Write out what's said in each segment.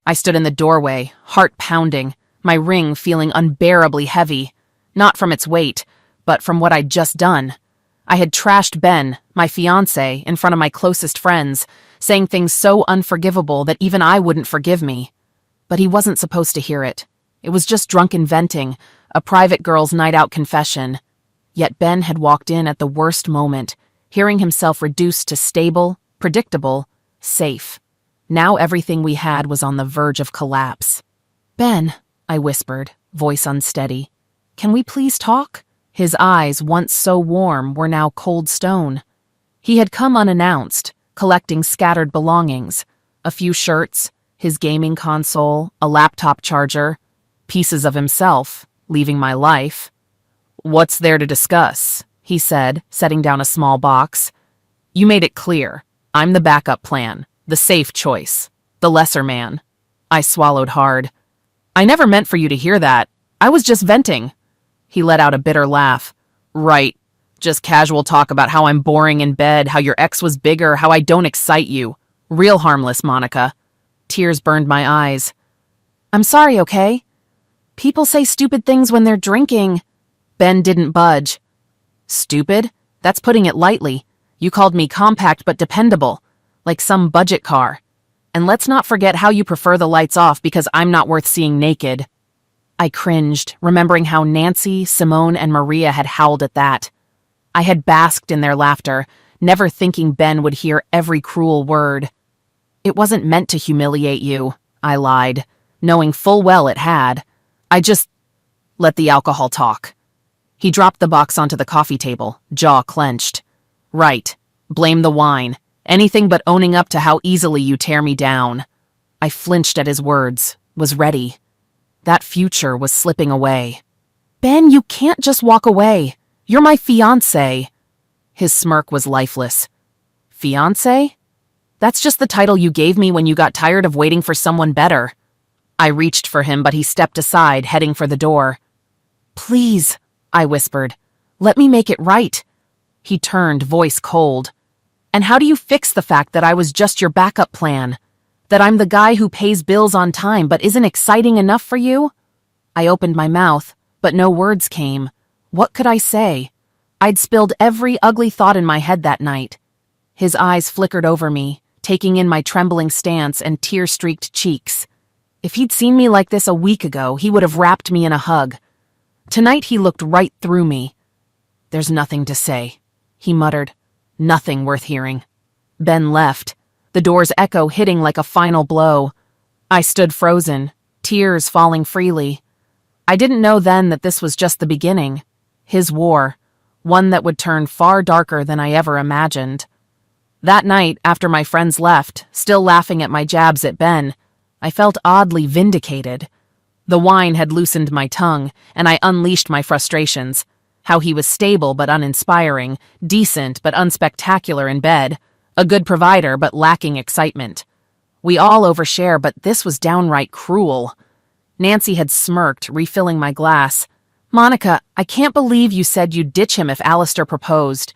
I stood in the doorway, heart pounding, my ring feeling unbearably heavy, not from its weight, but from what I'd just done. I had trashed Ben, my fiancé, in front of my closest friends, saying things so unforgivable that even I wouldn't forgive me. But he wasn't supposed to hear it. It was just drunken venting, a private girls' night-out confession. Yet Ben had walked in at the worst moment, hearing himself reduced to stable, predictable, safe. Now everything we had was on the verge of collapse. "Ben," I whispered, voice unsteady, "can we please talk?" His eyes, once so warm, were now cold stone. He had come unannounced, collecting scattered belongings, a few shirts, his gaming console, a laptop charger, pieces of himself, leaving my life. "What's there to discuss?" he said, setting down a small box. "You made it clear. I'm the backup plan, the safe choice, the lesser man." I swallowed hard. "I never meant for you to hear that. I was just venting." He let out a bitter laugh. "Right. Just casual talk about how I'm boring in bed, how your ex was bigger, how I don't excite you. Real harmless, Monica." Tears burned my eyes. "I'm sorry, okay? People say stupid things when they're drinking." Ben didn't budge. "Stupid? That's putting it lightly. You called me compact but dependable, like some budget car. And let's not forget how you prefer the lights off because I'm not worth seeing naked." I cringed, remembering how Nancy, Simone, and Maria had howled at that. I had basked in their laughter, never thinking Ben would hear every cruel word. "It wasn't meant to humiliate you," I lied, knowing full well it had. "I just let the alcohol talk." He dropped the box onto the coffee table, jaw clenched. "Right. Blame the wine. Anything but owning up to how easily you tear me down." I flinched at his words, was ready. That future was slipping away. "Ben, you can't just walk away. You're my fiancé." His smirk was lifeless. "Fiancé? That's just the title you gave me when you got tired of waiting for someone better." I reached for him, but he stepped aside, heading for the door. "Please," I whispered, "let me make it right." He turned, voice cold. "And how do you fix the fact that I was just your backup plan? That I'm the guy who pays bills on time but isn't exciting enough for you?" I opened my mouth, but no words came. What could I say? I'd spilled every ugly thought in my head that night. His eyes flickered over me, taking in my trembling stance and tear-streaked cheeks. If he'd seen me like this a week ago, he would have wrapped me in a hug. Tonight he looked right through me. "There's nothing to say," he muttered. "Nothing worth hearing." Ben left, the door's echo hitting like a final blow. I stood frozen, tears falling freely. I didn't know then that this was just the beginning. His war, one that would turn far darker than I ever imagined. That night, after my friends left, still laughing at my jabs at Ben, I felt oddly vindicated. The wine had loosened my tongue, and I unleashed my frustrations. How he was stable but uninspiring, decent but unspectacular in bed, a good provider but lacking excitement. We all overshare, but this was downright cruel. Nancy had smirked, refilling my glass. "Monica, I can't believe you said you'd ditch him if Alistair proposed.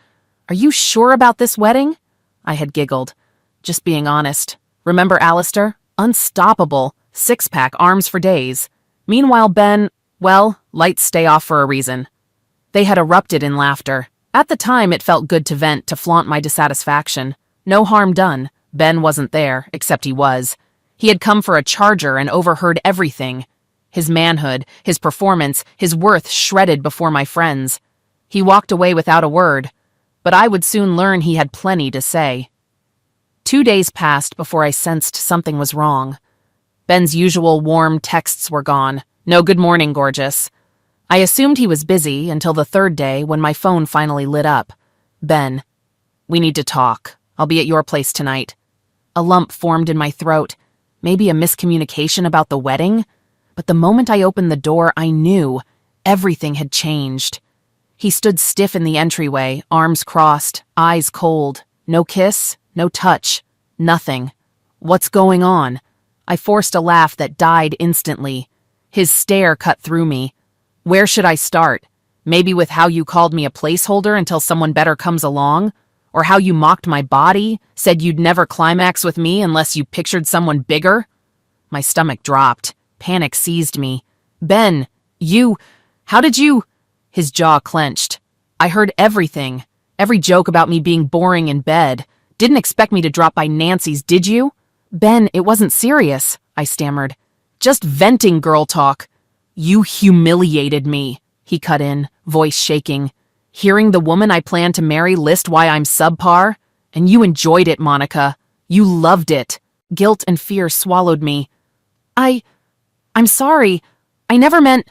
Are you sure about this wedding?" I had giggled. "Just being honest. Remember Alistair? Unstoppable. Six-pack, arms for days. Meanwhile, Ben, well, lights stay off for a reason." They had erupted in laughter. At the time, it felt good to vent, to flaunt my dissatisfaction. No harm done. Ben wasn't there, except he was. He had come for a charger and overheard everything. His manhood, his performance, his worth shredded before my friends. He walked away without a word, but I would soon learn he had plenty to say. 2 days passed before I sensed something was wrong. Ben's usual warm texts were gone. No good morning, gorgeous. I assumed he was busy until the third day when my phone finally lit up. "Ben, we need to talk. I'll be at your place tonight." A lump formed in my throat. Maybe a miscommunication about the wedding? But the moment I opened the door, I knew everything had changed. He stood stiff in the entryway, arms crossed, eyes cold. No kiss, no touch, nothing. "What's going on?" I forced a laugh that died instantly. His stare cut through me. "Where should I start? Maybe with how you called me a placeholder until someone better comes along? Or how you mocked my body, said you'd never climax with me unless you pictured someone bigger?" My stomach dropped. Panic seized me. Ben, how did you? His jaw clenched. I heard everything. Every joke about me being boring in bed. Didn't expect me to drop by Nancy's, did you? Ben, it wasn't serious, I stammered. Just venting girl talk. You humiliated me, he cut in, voice shaking. Hearing the woman I plan to marry list why I'm subpar? And you enjoyed it, Monica. You loved it. Guilt and fear swallowed me. I'm sorry. I never meant—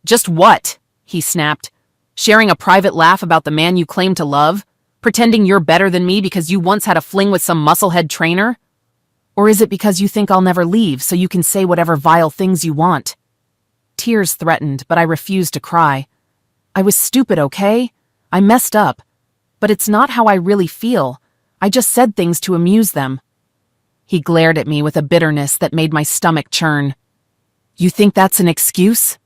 Just what? He snapped. Sharing a private laugh about the man you claim to love? Pretending you're better than me because you once had a fling with some musclehead trainer? Or is it because you think I'll never leave so you can say whatever vile things you want? Tears threatened, but I refused to cry. I was stupid, okay? I messed up. But it's not how I really feel. I just said things to amuse them. He glared at me with a bitterness that made my stomach churn. You think that's an excuse?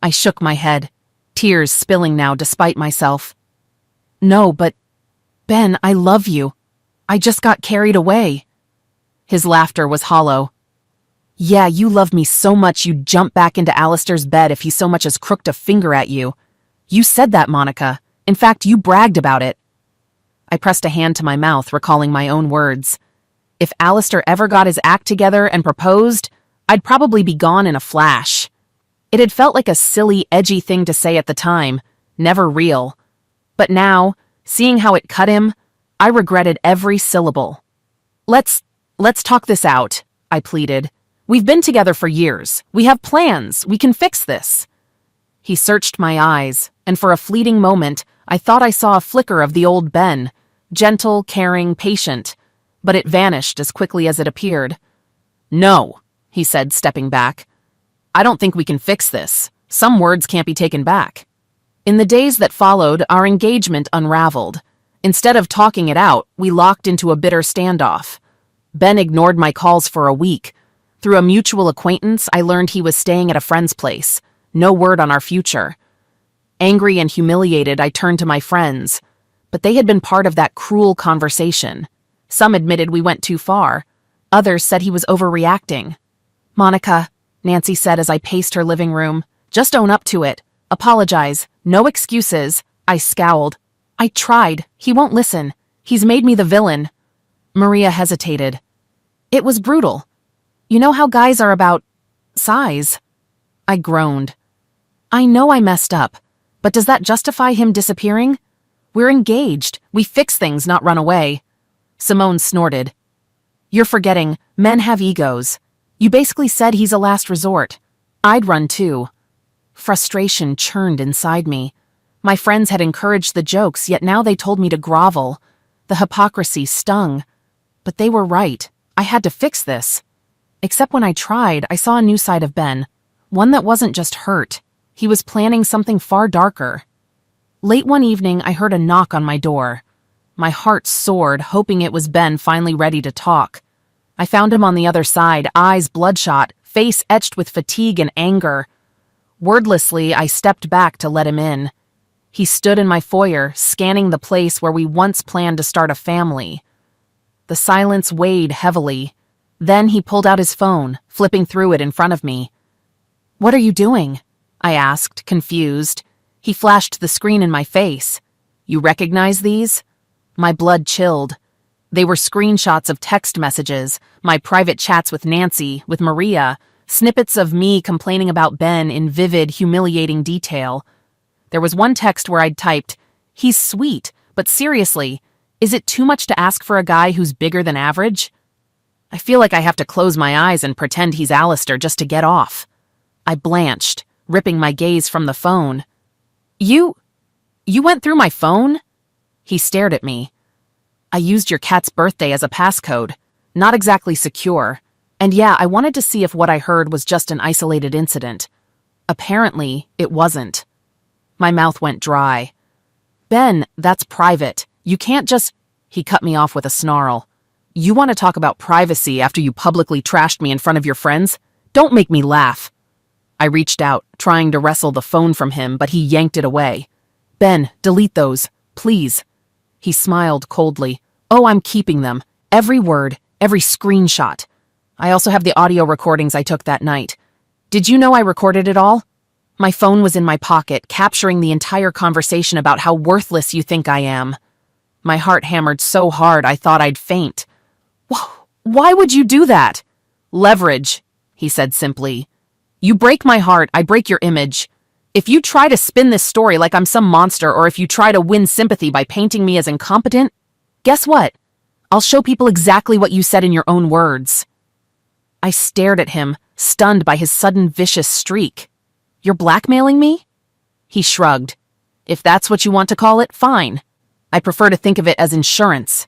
I shook my head, tears spilling now despite myself. No, but Ben, I love you. I just got carried away. His laughter was hollow. Yeah, you love me so much you'd jump back into Alistair's bed if he so much as crooked a finger at you. You said that, Monica. In fact, you bragged about it. I pressed a hand to my mouth, recalling my own words. If Alistair ever got his act together and proposed, I'd probably be gone in a flash. It had felt like a silly, edgy thing to say at the time, never real. But now, seeing how it cut him, I regretted every syllable. Let's talk this out, I pleaded. We've been together for years. We have plans. We can fix this. He searched my eyes, and for a fleeting moment, I thought I saw a flicker of the old Ben, gentle, caring, patient, but it vanished as quickly as it appeared. No, he said, stepping back. I don't think we can fix this. Some words can't be taken back. In the days that followed, our engagement unraveled. Instead of talking it out, we locked into a bitter standoff. Ben ignored my calls for a week. Through a mutual acquaintance, I learned he was staying at a friend's place. No word on our future. Angry and humiliated, I turned to my friends. But they had been part of that cruel conversation. Some admitted we went too far. Others said he was overreacting. Monica, Nancy said as I paced her living room, just own up to it. Apologize. No excuses. I scowled. I tried. He won't listen. He's made me the villain. Maria hesitated. It was brutal. You know how guys are about size? I groaned. I know I messed up, but does that justify him disappearing? We're engaged. We fix things, not run away. Simone snorted. You're forgetting, men have egos. You basically said he's a last resort. I'd run too. Frustration churned inside me. My friends had encouraged the jokes, yet now they told me to grovel. The hypocrisy stung. But they were right. I had to fix this. Except when I tried, I saw a new side of Ben. One that wasn't just hurt. He was planning something far darker. Late one evening, I heard a knock on my door. My heart soared, hoping it was Ben finally ready to talk. I found him on the other side, eyes bloodshot, face etched with fatigue and anger. Wordlessly, I stepped back to let him in. He stood in my foyer, scanning the place where we once planned to start a family. The silence weighed heavily. Then he pulled out his phone, flipping through it in front of me. What are you doing? I asked, confused. He flashed the screen in my face. You recognize these? My blood chilled. They were screenshots of text messages, my private chats with Nancy, with Maria, snippets of me complaining about Ben in vivid, humiliating detail. There was one text where I'd typed, "He's sweet, but seriously, is it too much to ask for a guy who's bigger than average?" I feel like I have to close my eyes and pretend he's Alistair just to get off. I blanched, ripping my gaze from the phone. You went through my phone? He stared at me. I used your cat's birthday as a passcode. Not exactly secure. And yeah, I wanted to see if what I heard was just an isolated incident. Apparently, it wasn't. My mouth went dry. Ben, that's private. You can't just— He cut me off with a snarl. You want to talk about privacy after you publicly trashed me in front of your friends? Don't make me laugh. I reached out, trying to wrestle the phone from him, but he yanked it away. Ben, delete those, please. He smiled coldly. Oh, I'm keeping them. Every word, every screenshot. I also have the audio recordings I took that night. Did you know I recorded it all? My phone was in my pocket, capturing the entire conversation about how worthless you think I am. My heart hammered so hard I thought I'd faint. Why would you do that? Leverage, he said simply. You break my heart, I break your image. If you try to spin this story like I'm some monster, or if you try to win sympathy by painting me as incompetent, guess what? I'll show people exactly what you said in your own words. I stared at him, stunned by his sudden vicious streak. You're blackmailing me? He shrugged. If that's what you want to call it, fine. I prefer to think of it as insurance.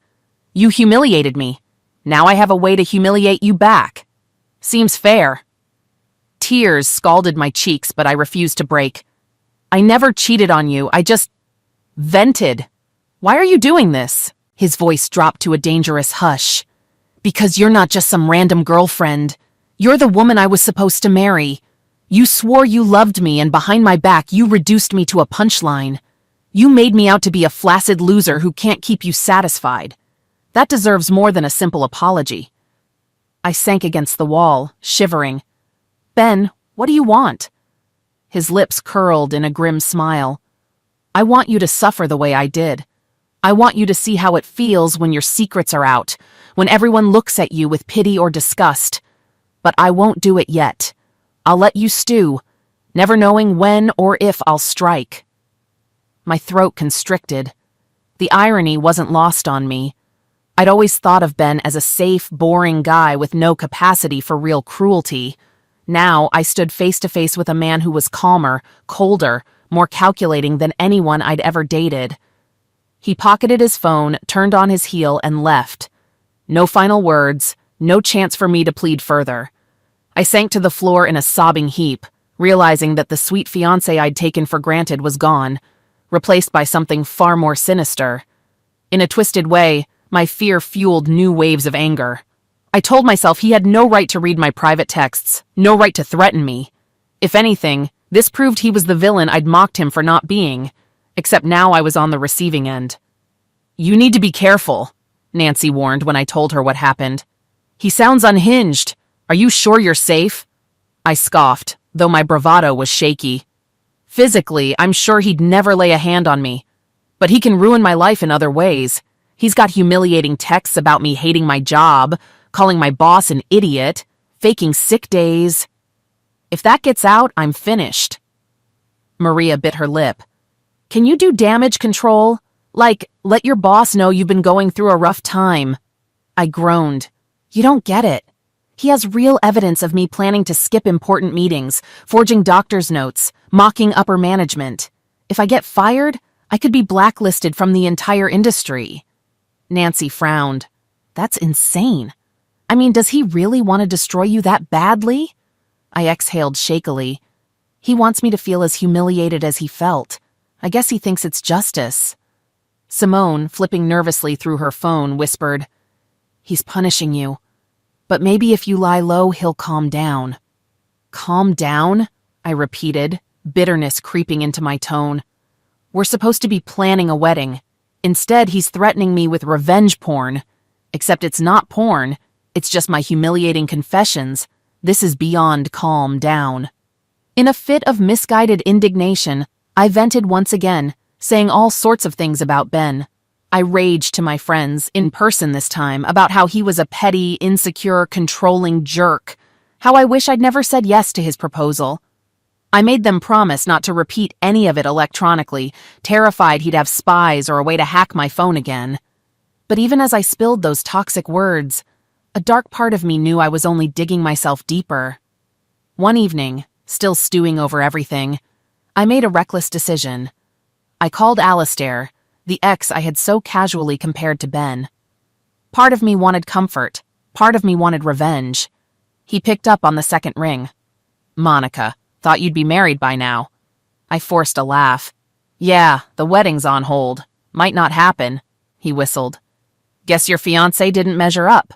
You humiliated me. Now I have a way to humiliate you back. Seems fair. Tears scalded my cheeks, but I refused to break. I never cheated on you, I just vented. Why are you doing this? His voice dropped to a dangerous hush. Because you're not just some random girlfriend. You're the woman I was supposed to marry. You swore you loved me, and behind my back you reduced me to a punchline. You made me out to be a flaccid loser who can't keep you satisfied. That deserves more than a simple apology. I sank against the wall, shivering. Ben, what do you want? His lips curled in a grim smile. I want you to suffer the way I did. I want you to see how it feels when your secrets are out, when everyone looks at you with pity or disgust. But I won't do it yet. I'll let you stew, never knowing when or if I'll strike. My throat constricted. The irony wasn't lost on me. I'd always thought of Ben as a safe, boring guy with no capacity for real cruelty. Now I stood face to face with a man who was calmer, colder, more calculating than anyone I'd ever dated. He pocketed his phone, turned on his heel, and left. No final words, no chance for me to plead further. I sank to the floor in a sobbing heap, realizing that the sweet fiancé I'd taken for granted was gone, replaced by something far more sinister. In a twisted way, my fear fueled new waves of anger. I told myself he had no right to read my private texts, no right to threaten me. If anything, this proved he was the villain I'd mocked him for not being, except now I was on the receiving end. You need to be careful, Nancy warned when I told her what happened. He sounds unhinged. Are you sure you're safe? I scoffed, though my bravado was shaky. Physically, I'm sure he'd never lay a hand on me. But he can ruin my life in other ways. He's got humiliating texts about me hating my job, calling my boss an idiot, faking sick days. If that gets out, I'm finished. Maria bit her lip. Can you do damage control? Like, let your boss know you've been going through a rough time. I groaned. You don't get it. He has real evidence of me planning to skip important meetings, forging doctor's notes, mocking upper management. If I get fired, I could be blacklisted from the entire industry. Nancy frowned. That's insane. I mean, does he really want to destroy you that badly? I exhaled shakily. He wants me to feel as humiliated as he felt. I guess he thinks it's justice. Simone, flipping nervously through her phone, whispered, He's punishing you. But maybe if you lie low, he'll calm down. Calm down? I repeated, bitterness creeping into my tone. We're supposed to be planning a wedding. Instead, he's threatening me with revenge porn. Except it's not porn. It's just my humiliating confessions. This is beyond calm down. In a fit of misguided indignation, I vented once again, saying all sorts of things about Ben. I raged to my friends, in person this time, about how he was a petty, insecure, controlling jerk. How I wish I'd never said yes to his proposal. I made them promise not to repeat any of it electronically, terrified he'd have spies or a way to hack my phone again. But even as I spilled those toxic words, a dark part of me knew I was only digging myself deeper. One evening, still stewing over everything, I made a reckless decision. I called Alistair, the ex I had so casually compared to Ben. Part of me wanted comfort, part of me wanted revenge. He picked up on the second ring. Monica, thought you'd be married by now. I forced a laugh. Yeah, the wedding's on hold. Might not happen, he whistled. Guess your fiancé didn't measure up.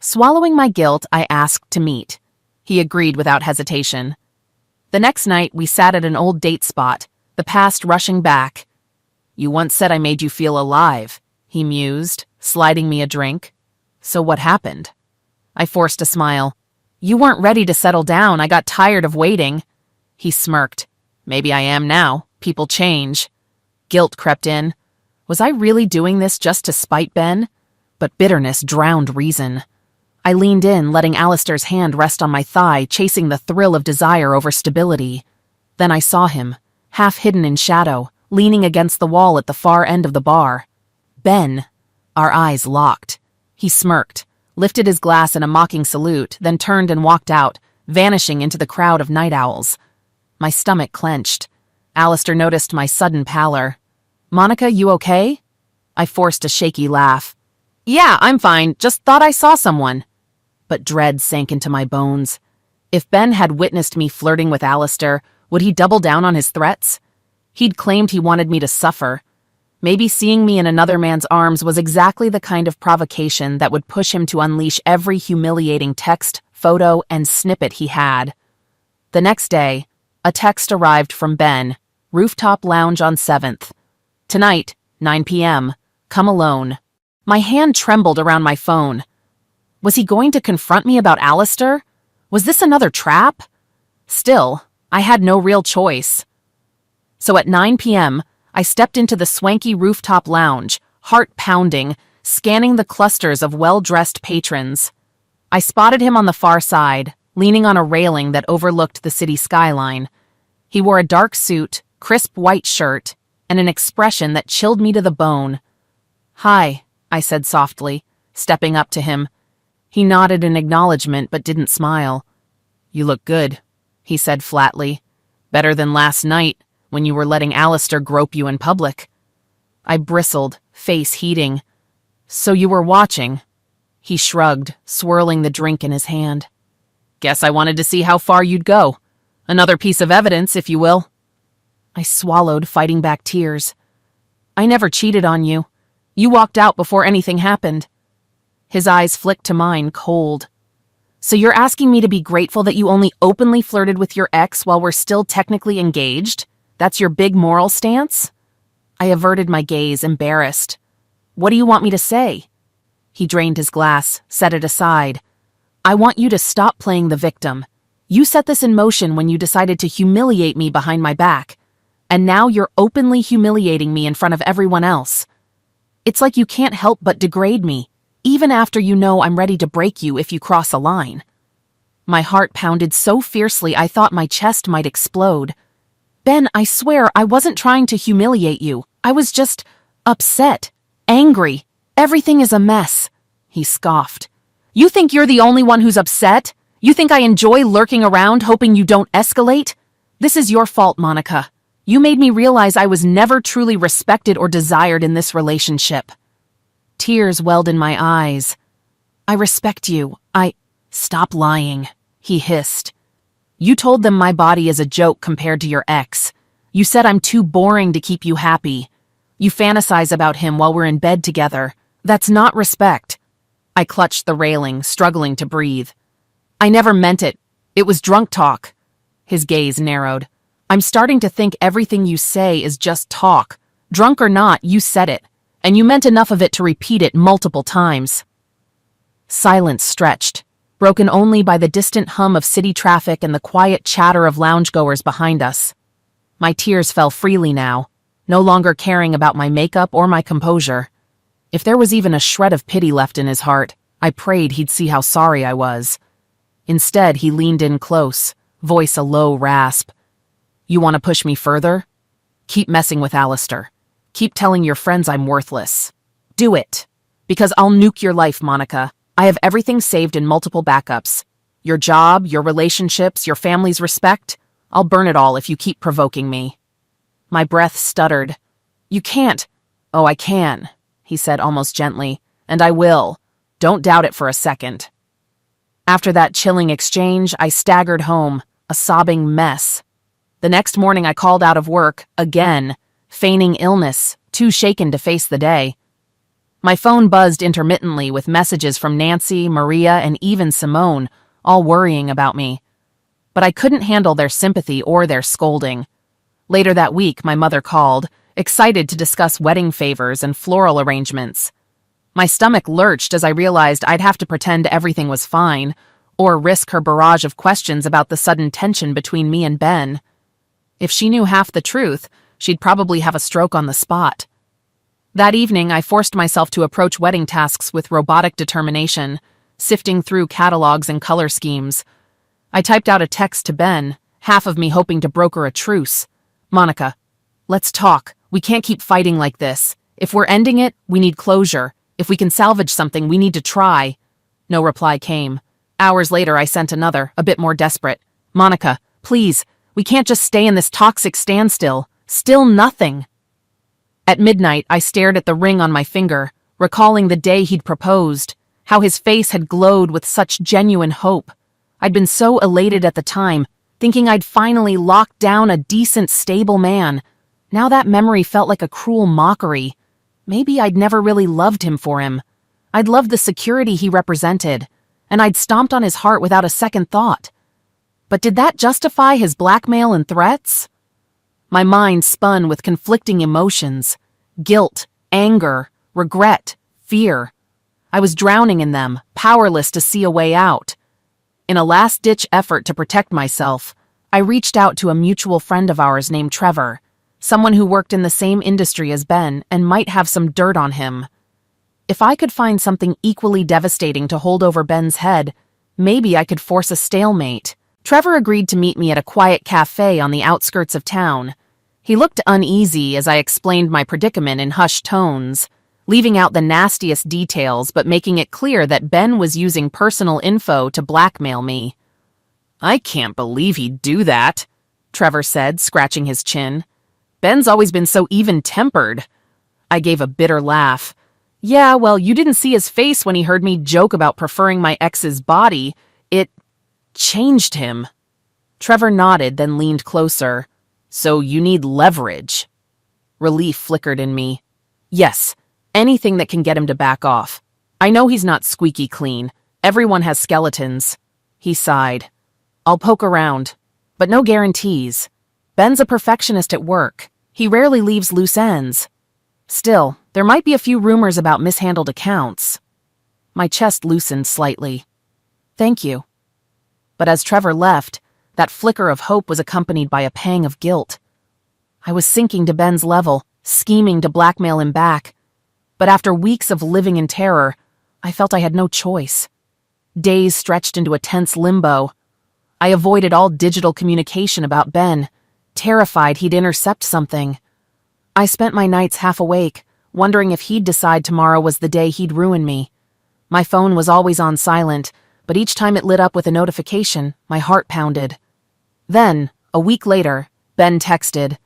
Swallowing my guilt, I asked to meet. He agreed without hesitation. The next night, we sat at an old date spot, the past rushing back. You once said I made you feel alive, he mused, sliding me a drink. So what happened? I forced a smile. You weren't ready to settle down. I got tired of waiting. He smirked. Maybe I am now. People change. Guilt crept in. Was I really doing this just to spite Ben? But bitterness drowned reason. I leaned in, letting Alistair's hand rest on my thigh, chasing the thrill of desire over stability. Then I saw him, half hidden in shadow, leaning against the wall at the far end of the bar. Ben. Our eyes locked. He smirked, lifted his glass in a mocking salute, then turned and walked out, vanishing into the crowd of night owls. My stomach clenched. Alistair noticed my sudden pallor. Monica, you okay? I forced a shaky laugh. Yeah, I'm fine. Just thought I saw someone. But dread sank into my bones. If Ben had witnessed me flirting with Alistair, would he double down on his threats? He'd claimed he wanted me to suffer. Maybe seeing me in another man's arms was exactly the kind of provocation that would push him to unleash every humiliating text, photo, and snippet he had. The next day, a text arrived from Ben, Rooftop Lounge on 7th. Tonight, 9 p.m., come alone. My hand trembled around my phone. Was he going to confront me about Alistair? Was this another trap? Still, I had no real choice. So at 9 p.m., I stepped into the swanky rooftop lounge, heart pounding, scanning the clusters of well-dressed patrons. I spotted him on the far side, leaning on a railing that overlooked the city skyline. He wore a dark suit, crisp white shirt, and an expression that chilled me to the bone. Hi, I said softly, stepping up to him. He nodded in acknowledgement but didn't smile. You look good, he said flatly. Better than last night, when you were letting Alistair grope you in public. I bristled, face heating. So you were watching? He shrugged, swirling the drink in his hand. Guess I wanted to see how far you'd go. Another piece of evidence, if you will. I swallowed, fighting back tears. I never cheated on you. You walked out before anything happened. His eyes flicked to mine, cold. So you're asking me to be grateful that you only openly flirted with your ex while we're still technically engaged? That's your big moral stance? I averted my gaze, embarrassed. What do you want me to say? He drained his glass, set it aside. I want you to stop playing the victim. You set this in motion when you decided to humiliate me behind my back. And now you're openly humiliating me in front of everyone else. It's like you can't help but degrade me, even after you know I'm ready to break you if you cross a line. My heart pounded so fiercely I thought my chest might explode. Ben, I swear I wasn't trying to humiliate you. I was just upset, angry. Everything is a mess, he scoffed. You think you're the only one who's upset? You think I enjoy lurking around hoping you don't escalate? This is your fault, Monica. You made me realize I was never truly respected or desired in this relationship. Tears welled in my eyes. I respect you. Stop lying, he hissed. You told them my body is a joke compared to your ex. You said I'm too boring to keep you happy. You fantasize about him while we're in bed together. That's not respect. I clutched the railing, struggling to breathe. I never meant it. It was drunk talk. His gaze narrowed. I'm starting to think everything you say is just talk. Drunk or not, you said it. And you meant enough of it to repeat it multiple times. Silence stretched, broken only by the distant hum of city traffic and the quiet chatter of loungegoers behind us. My tears fell freely now, no longer caring about my makeup or my composure. If there was even a shred of pity left in his heart, I prayed he'd see how sorry I was. Instead, he leaned in close, voice a low rasp. You want to push me further? Keep messing with Alistair. Keep telling your friends I'm worthless. Do it. Because I'll nuke your life, Monica. I have everything saved in multiple backups. Your job, your relationships, your family's respect. I'll burn it all if you keep provoking me. My breath stuttered. You can't. Oh, I can, he said almost gently. And I will. Don't doubt it for a second. After that chilling exchange, I staggered home, a sobbing mess. The next morning I called out of work, again, feigning illness, too shaken to face the day. My phone buzzed intermittently with messages from Nancy, Maria, and even Simone, all worrying about me. But I couldn't handle their sympathy or their scolding. Later that week, my mother called, excited to discuss wedding favors and floral arrangements. My stomach lurched as I realized I'd have to pretend everything was fine, or risk her barrage of questions about the sudden tension between me and Ben. If she knew half the truth, she'd probably have a stroke on the spot. That evening, I forced myself to approach wedding tasks with robotic determination, sifting through catalogs and color schemes. I typed out a text to Ben, half of me hoping to broker a truce. "Monica, let's talk. We can't keep fighting like this. If we're ending it, we need closure. If we can salvage something, we need to try." No reply came. Hours later, I sent another, a bit more desperate. "Monica, please, we can't just stay in this toxic standstill. Still nothing." At midnight, I stared at the ring on my finger, recalling the day he'd proposed, how his face had glowed with such genuine hope. I'd been so elated at the time, thinking I'd finally locked down a decent, stable man. Now that memory felt like a cruel mockery. Maybe I'd never really loved him for him. I'd loved the security he represented, and I'd stomped on his heart without a second thought. But did that justify his blackmail and threats? My mind spun with conflicting emotions: guilt, anger, regret, fear. I was drowning in them, powerless to see a way out. In a last-ditch effort to protect myself, I reached out to a mutual friend of ours named Trevor, someone who worked in the same industry as Ben and might have some dirt on him. If I could find something equally devastating to hold over Ben's head, maybe I could force a stalemate. Trevor agreed to meet me at a quiet cafe on the outskirts of town. He looked uneasy as I explained my predicament in hushed tones, leaving out the nastiest details but making it clear that Ben was using personal info to blackmail me. "I can't believe he'd do that," Trevor said, scratching his chin. "Ben's always been so even-tempered." I gave a bitter laugh. "Yeah, well, you didn't see his face when he heard me joke about preferring my ex's body. It changed him." Trevor nodded, then leaned closer. "So you need leverage." Relief flickered in me. "Yes, anything that can get him to back off. I know he's not squeaky clean. Everyone has skeletons." He sighed. "I'll poke around, but no guarantees. Ben's a perfectionist at work. He rarely leaves loose ends. Still, there might be a few rumors about mishandled accounts." My chest loosened slightly. "Thank you." But as Trevor left, that flicker of hope was accompanied by a pang of guilt. I was sinking to Ben's level, scheming to blackmail him back. But after weeks of living in terror, I felt I had no choice. Days stretched into a tense limbo. I avoided all digital communication about Ben, terrified he'd intercept something. I spent my nights half awake, wondering if he'd decide tomorrow was the day he'd ruin me. My phone was always on silent, but each time it lit up with a notification, my heart pounded. Then, a week later, Ben texted,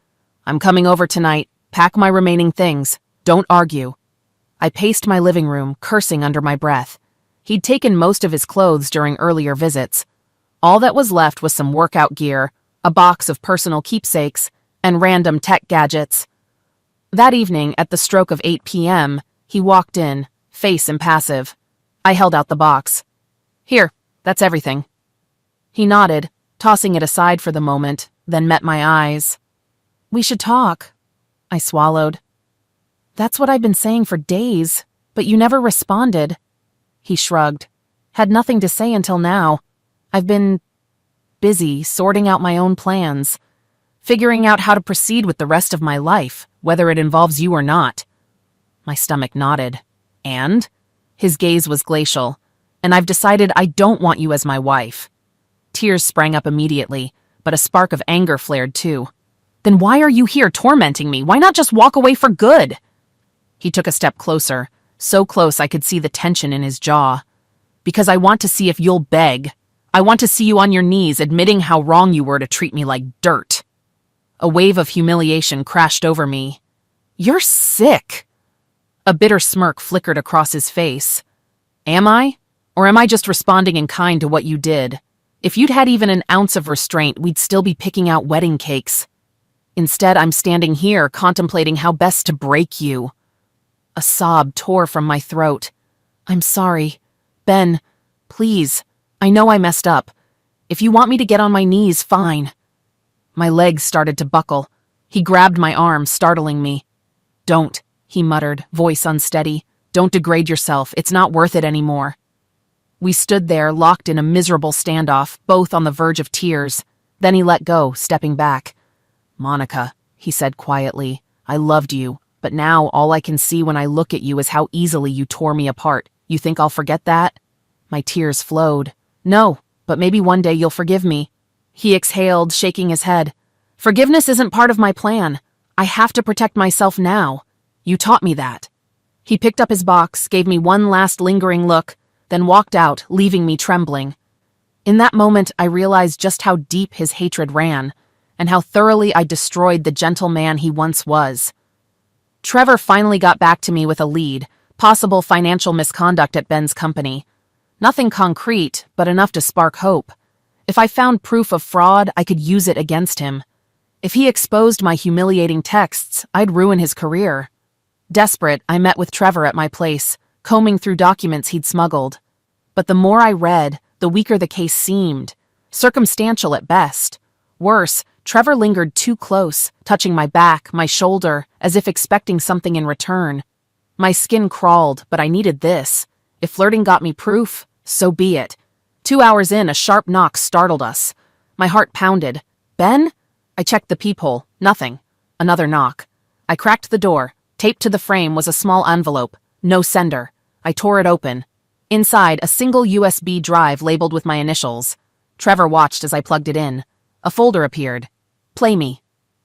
"I'm coming over tonight. Pack my remaining things. Don't argue." I paced my living room, cursing under my breath. He'd taken most of his clothes during earlier visits. All that was left was some workout gear, a box of personal keepsakes, and random tech gadgets. That evening, at the stroke of 8 p.m., he walked in, face impassive. I held out the box. "Here, that's everything." He nodded, tossing it aside for the moment, then met my eyes. "We should talk," I swallowed. "That's what I've been saying for days, but you never responded." He shrugged. "Had nothing to say until now. I've been busy sorting out my own plans, figuring out how to proceed with the rest of my life, whether it involves you or not." My stomach nodded. "And?" His gaze was glacial. "And I've decided I don't want you as my wife." Tears sprang up immediately, but a spark of anger flared too. "Then why are you here tormenting me? Why not just walk away for good?" He took a step closer, so close I could see the tension in his jaw. "Because I want to see if you'll beg. I want to see you on your knees admitting how wrong you were to treat me like dirt." A wave of humiliation crashed over me. "You're sick." A bitter smirk flickered across his face. "Am I? Or am I just responding in kind to what you did? If you'd had even an ounce of restraint, we'd still be picking out wedding cakes. Instead, I'm standing here contemplating how best to break you." A sob tore from my throat. "I'm sorry. Ben, please. I know I messed up. If you want me to get on my knees, fine." My legs started to buckle. He grabbed my arm, startling me. "Don't," he muttered, voice unsteady. Don't degrade yourself. It's not worth it anymore." We stood there, locked in a miserable standoff, both on the verge of tears. Then he let go, stepping back. "Monica," he said quietly, "I loved you, but now all I can see when I look at you is how easily you tore me apart. You think I'll forget that?" My tears flowed. "No, but maybe one day you'll forgive me." He exhaled, shaking his head. "Forgiveness isn't part of my plan. I have to protect myself now. You taught me that." He picked up his box, gave me one last lingering look, then walked out, leaving me trembling. In that moment, I realized just how deep his hatred ran, and how thoroughly I destroyed the gentle man he once was. Trevor finally got back to me with a lead: possible financial misconduct at Ben's company. Nothing concrete, but enough to spark hope. If I found proof of fraud, I could use it against him. If he exposed my humiliating texts, I'd ruin his career. Desperate, I met with Trevor at my place, combing through documents he'd smuggled. But the more I read, the weaker the case seemed. Circumstantial at best. Worse, Trevor lingered too close, touching my back, my shoulder, as if expecting something in return. My skin crawled, but I needed this. If flirting got me proof, so be it. 2 hours in, a sharp knock startled us. My heart pounded. "Ben?" I checked the peephole. Nothing. Another knock. I cracked the door. Taped to the frame was a small envelope. No sender. I tore it open. Inside, a single USB drive labeled with my initials. Trevor watched as I plugged it in. A folder appeared. "Play me."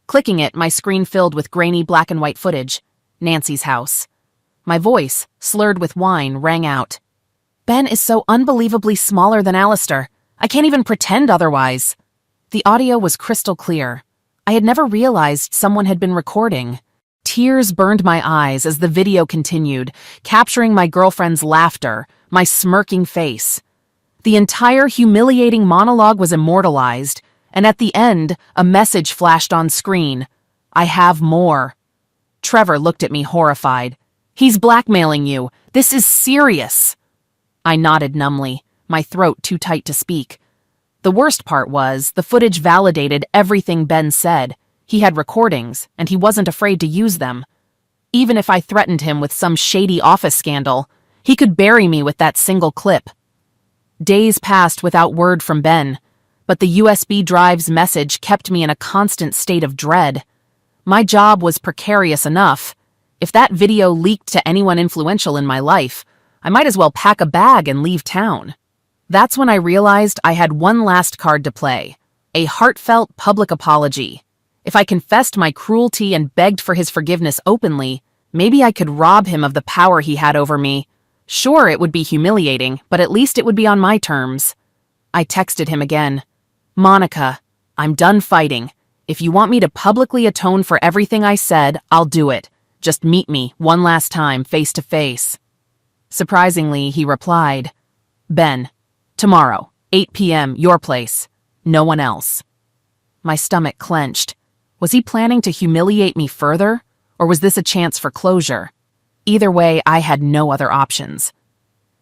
Clicking it, my screen filled with grainy black and white footage. Nancy's house. My voice, slurred with wine, rang out. "Ben is so unbelievably smaller than Alistair. I can't even pretend otherwise." The audio was crystal clear. I had never realized someone had been recording. Tears burned my eyes as the video continued, capturing my girlfriend's laughter, my smirking face. The entire humiliating monologue was immortalized, and at the end, a message flashed on screen. "I have more." Trevor looked at me horrified. "He's blackmailing you. This is serious." I nodded numbly, my throat too tight to speak. The worst part was, the footage validated everything Ben said. He had recordings, and he wasn't afraid to use them. Even if I threatened him with some shady office scandal, he could bury me with that single clip. Days passed without word from Ben, but the USB drive's message kept me in a constant state of dread. My job was precarious enough. If that video leaked to anyone influential in my life, I might as well pack a bag and leave town. That's when I realized I had one last card to play: a heartfelt public apology. If I confessed my cruelty and begged for his forgiveness openly, maybe I could rob him of the power he had over me. Sure, it would be humiliating, but at least it would be on my terms. I texted him again. "Monica, I'm done fighting. If you want me to publicly atone for everything I said, I'll do it. Just meet me one last time, face to face." Surprisingly, he replied, "Ben, tomorrow, 8 p.m., your place. No one else." My stomach clenched. Was he planning to humiliate me further, or was this a chance for closure? Either way, I had no other options.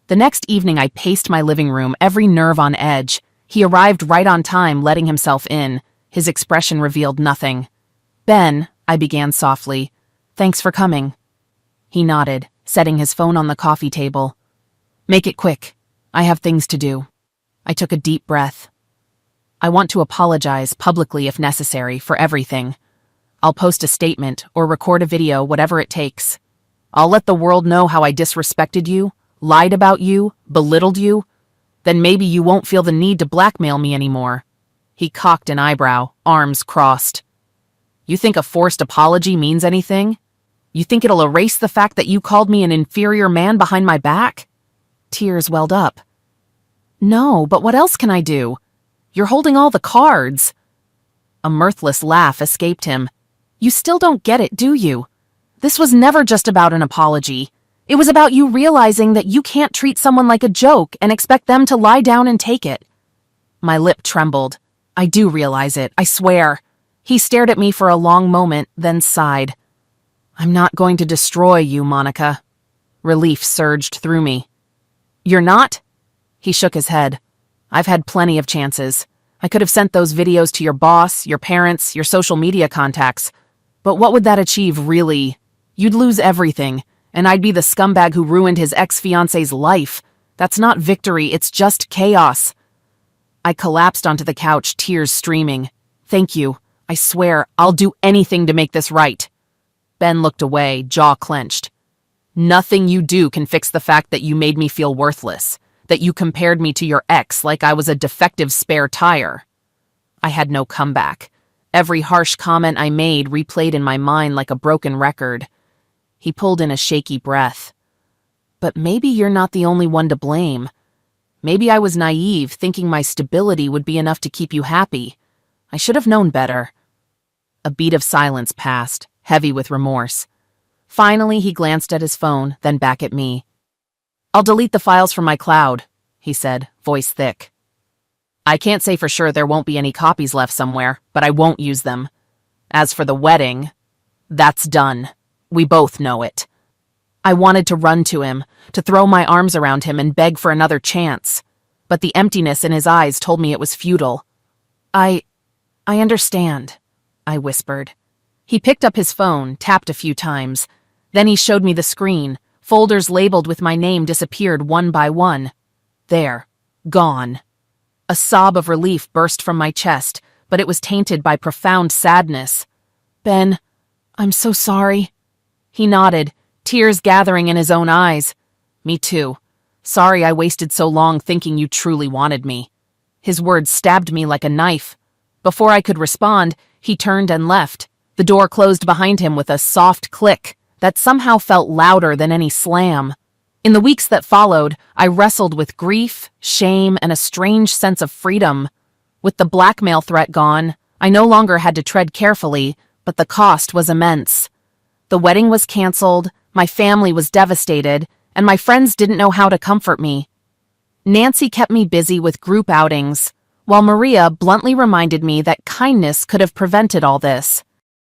The next evening, I paced my living room, every nerve on edge. He arrived right on time, letting himself in. His expression revealed nothing. "Ben," I began softly, "thanks for coming." He nodded, setting his phone on the coffee table. "Make it quick. I have things to do." I took a deep breath. "I want to apologize publicly if necessary for everything. I'll post a statement or record a video, whatever it takes. I'll let the world know how I disrespected you, lied about you, belittled you. Then maybe you won't feel the need to blackmail me anymore." He cocked an eyebrow, arms crossed. "You think a forced apology means anything? You think it'll erase the fact that you called me an inferior man behind my back?" Tears welled up. "No, but what else can I do? You're holding all the cards." A mirthless laugh escaped him. "You still don't get it, do you? This was never just about an apology. It was about you realizing that you can't treat someone like a joke and expect them to lie down and take it." My lip trembled. "I do realize it, I swear." He stared at me for a long moment, then sighed. "I'm not going to destroy you, Monica." Relief surged through me. "You're not?" He shook his head. "I've had plenty of chances. I could have sent those videos to your boss, your parents, your social media contacts. But what would that achieve, really? You'd lose everything. and I'd be the scumbag who ruined his ex-fiance's life. That's not victory, it's just chaos. I collapsed onto the couch, tears streaming. Thank you. I swear, I'll do anything to make this right. Ben looked away, jaw clenched. Nothing you do can fix the fact that you made me feel worthless, that you compared me to your ex like I was a defective spare tire. I had no comeback. Every harsh comment I made replayed in my mind like a broken record. He pulled in a shaky breath. But maybe you're not the only one to blame. Maybe I was naive, thinking my stability would be enough to keep you happy. I should have known better. A beat of silence passed, heavy with remorse. Finally, he glanced at his phone, then back at me. I'll delete the files from my cloud, he said, voice thick. I can't say for sure there won't be any copies left somewhere, but I won't use them. As for the wedding, that's done. We both know it. I wanted to run to him, to throw my arms around him and beg for another chance. But the emptiness in his eyes told me it was futile. I understand, I whispered. He picked up his phone, tapped a few times. Then he showed me the screen. Folders labeled with my name disappeared one by one. There. Gone. A sob of relief burst from my chest, but it was tainted by profound sadness. Ben, I'm so sorry. He nodded, tears gathering in his own eyes. Me too. Sorry I wasted so long thinking you truly wanted me. His words stabbed me like a knife. Before I could respond, he turned and left. The door closed behind him with a soft click that somehow felt louder than any slam. In the weeks that followed, I wrestled with grief, shame, and a strange sense of freedom. With the blackmail threat gone, I no longer had to tread carefully, but the cost was immense. The wedding was canceled, my family was devastated, and my friends didn't know how to comfort me. Nancy kept me busy with group outings, while Maria bluntly reminded me that kindness could have prevented all this.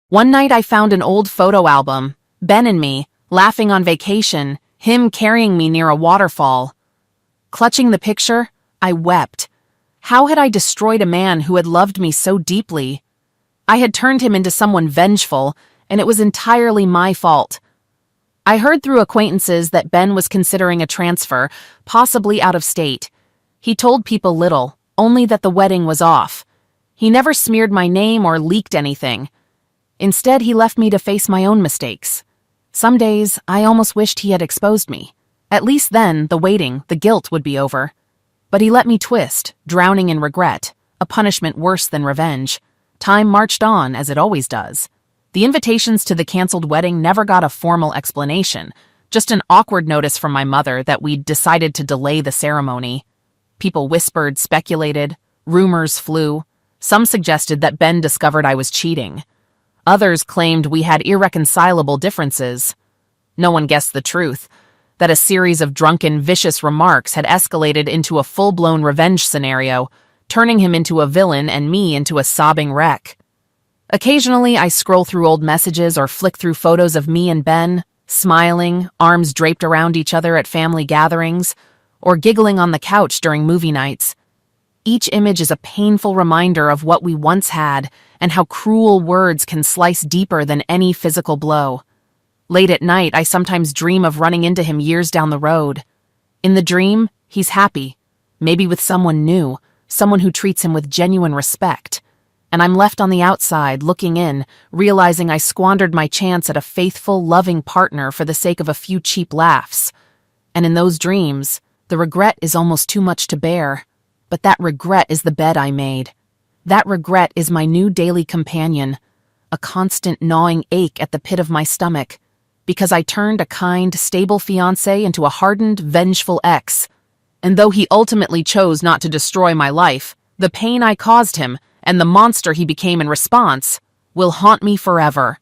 One night I found an old photo album, Ben and me, laughing on vacation, him carrying me near a waterfall. Clutching the picture, I wept. How had I destroyed a man who had loved me so deeply? I had turned him into someone vengeful, and it was entirely my fault. I heard through acquaintances that Ben was considering a transfer, possibly out of state. He told people little, only that the wedding was off. He never smeared my name or leaked anything. Instead, he left me to face my own mistakes. Some days, I almost wished he had exposed me. At least then, the waiting, the guilt would be over. But he let me twist, drowning in regret, a punishment worse than revenge. Time marched on, as it always does. The invitations to the canceled wedding never got a formal explanation, just an awkward notice from my mother that we'd decided to delay the ceremony. People whispered, speculated, rumors flew. Some suggested that Ben discovered I was cheating. Others claimed we had irreconcilable differences. No one guessed the truth, that a series of drunken, vicious remarks had escalated into a full-blown revenge scenario, turning him into a villain and me into a sobbing wreck. Occasionally, I scroll through old messages or flick through photos of me and Ben, smiling, arms draped around each other at family gatherings, or giggling on the couch during movie nights. Each image is a painful reminder of what we once had and how cruel words can slice deeper than any physical blow. Late at night, I sometimes dream of running into him years down the road. In the dream, he's happy, maybe with someone new, someone who treats him with genuine respect. And I'm left on the outside, looking in, realizing I squandered my chance at a faithful, loving partner for the sake of a few cheap laughs. And in those dreams, the regret is almost too much to bear. But that regret is the bed I made. That regret is my new daily companion, a constant gnawing ache at the pit of my stomach, because I turned a kind, stable fiancé into a hardened, vengeful ex. And though he ultimately chose not to destroy my life, the pain I caused him, and the monster he became in response, will haunt me forever.